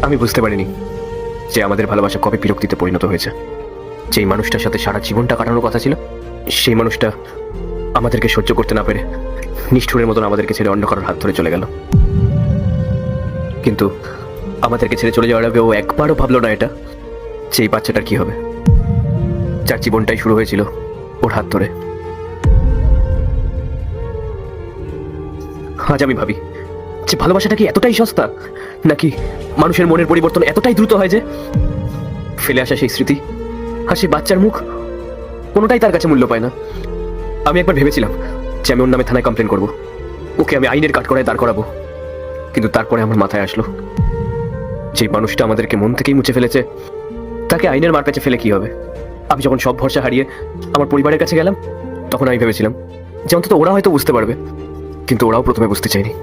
আমি বুঝতে পারিনি যে আমাদের ভালোবাসা কবে বিরক্তিতে পরিণত হয়েছে। যেই মানুষটার সাথে সারা জীবনটা কাটানোর কথা ছিল, সেই মানুষটা আমাদেরকে সহ্য করতে না পেরে নিষ্ঠুরের মতন আমাদেরকে ছেড়ে অন্য কারোর হাত ধরে চলে গেল। কিন্তু আমাদেরকে ছেড়ে চলে যাওয়ার আগে ও একবারও ভাবলো না এটা যে এই বাচ্চাটার কি হবে, যার জীবনটাই শুরু হয়েছিল ওর হাত ধরে। আজ আমি ভাবি যে ভালোবাসাটা কি এতটাই সস্তা, নাকি মানুষের মনের পরিবর্তন এতটাই দ্রুত হয় যে ফেলে আসা সেই স্মৃতি আর সেই বাচ্চার মুখ কোনোটাই তার কাছে মূল্য পায় না। আমি একবার ভেবেছিলাম যে আমি ওর নামে থানায় কমপ্লেন করব, ওকে আমি আইনের কাঠগড়ায় দাঁড় করাবো। কিন্তু তারপরে আমার মাথায় আসলো যে মানুষটা আমাদেরকে মন থেকেই মুছে ফেলেছে, তাকে আইনের মার কাছে ফেলে কি হবে। আমি যখন সব ভরসা হারিয়ে আমার পরিবারের কাছে গেলাম, তখন আমি ভেবেছিলাম যে অন্তত ওরা হয়তো বুঝতে পারবে, কিন্তু ওরাও প্রথমে বুঝতে চায়নি।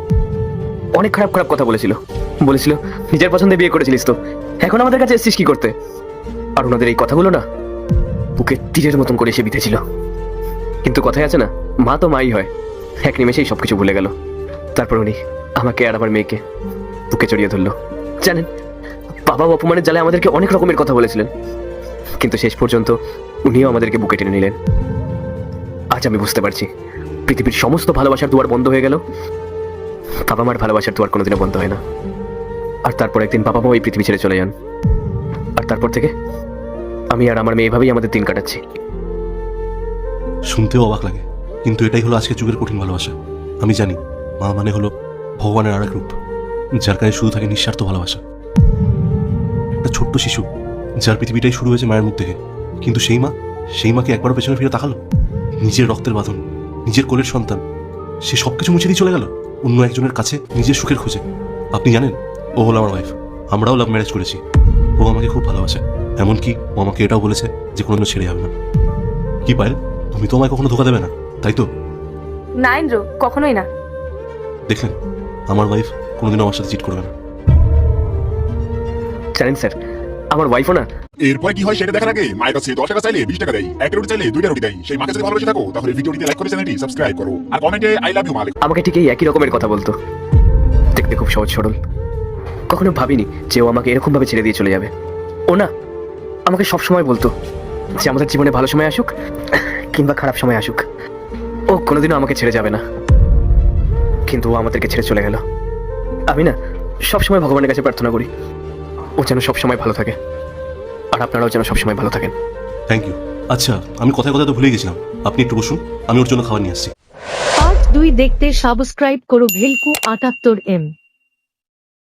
অনেক খারাপ খারাপ কথা বলেছিল নিজের পছন্দে বিয়ে করেছিলিস তো এখন আমাদের কাছে এসেছিস কি করতে। আর ওনাদের এই কথাগুলো না বুকে তীরের মতন করে এসে বিঁধেছিল। কিন্তু কথাই আছে না, মা তো মাই হয়, এক নিমেষেই সবকিছু ভুলে গেল। তারপর উনি আমাকে আর আমার মেয়েকে বুকে জড়িয়ে ধরলো। জানেন, বাবা অপমানের জ্বালায় আমাদেরকে অনেক রকমের কথা বলেছিলেন, কিন্তু শেষ পর্যন্ত উনিও আমাদেরকে বুকে টেনে নিলেন। আজ আমি বুঝতে পারছি পৃথিবীর সমস্ত ভালোবাসার দুয়ার বন্ধ হয়ে গেল, বাবা মার ভালোবাসার দুয়ার কোনোদিনও বন্ধ হয় না। আর তারপর একদিন বাবা মা এই পৃথিবী ছেড়ে চলে যান, আর তারপর থেকে আমি আর আমার মেয়ে এভাবেই আমাদের দিন কাটাচ্ছি। শুনতেও অবাক লাগে, কিন্তু এটাই হলো আজকের যুগের কঠিন ভালোবাসা। আমি জানি মা মানে হলো ভগবানের আর এক রূপ, যার কাছে শুধু থাকে নিঃস্বার্থ ভালোবাসা। একটা ছোট্ট শিশু যার পৃথিবীটাই শুরু হয়েছে মায়ের মুখ থেকে, কিন্তু সেই মাকে একবারও পেছনে ফিরে তাকালো? নিজের রক্তের বাঁধন, নিজের কোলের সন্তান, সে সবকিছু মুছে দিয়ে চলে গেল অন্য একজনের কাছে নিজের সুখের খোঁজে। আপনি জানেন, ও হলো আমার ওয়াইফ, আমরাও লাভ ম্যারেজ করেছি। ও আমাকে খুব ভালোবাসে, এমনকি ও আমাকে এটাও বলেছে যে কোনোদিনও ছেড়ে যাবে না। কি পায়েল, তুমি তো আমায় কখনো ধোকা দেবে না, তাই তো? না ইন্দ্র, কখনোই না। দেখলেন, আমার ওয়াইফ কোনোদিনও আমার সাথে চিট করবে না। জানেন স্যার, আমার ওয়াইফও না। এরপরে কি হয় সেটা দেখার আগে মায়ের কাছে 10 টাকা চাইলে 20 টাকা দেয়, 1 রুটি চাইলে 2টা রুটি দেয়। সেই মাকে যদি ভালোবেসে থাকো তাহলে ভিডিওটিতে লাইক করে চ্যানেলটি সাবস্ক্রাইব করো আর কমেন্টে আই লাভ ইউ মা লিখো। আমাকে ঠিক এই একই রকমের কথা বলতো, দেখতে খুব সহজ সরল। কখনো ভাবিনি যে ও আমাকে এরকম ভাবে ছেড়ে দিয়ে চলে যাবে। ও না, আমাকে সব সময় বলতো যে আমাদের জীবনে ভালো সময় আসুক কিংবা খারাপ সময় আসুক, ও কোনোদিনও আমাকে ছেড়ে যাবে না। কিন্তু ও আমাদেরকে ছেড়ে চলে গেল। আমি না সবসময় ভগবানের কাছে প্রার্থনা করি ও যেন সবসময় ভালো থাকে, আর আপনারাও যেন সবসময় ভালো থাকেন। Thank you. আচ্ছা, আমি কথায় কথায় তো ভুলে গেছিলাম, আপনি একটু বসুন, আমি ওর জন্য খাবার নিয়ে আসছি। পার্ট 2 দেখতে সাবস্ক্রাইব করো ভেলকু 78M।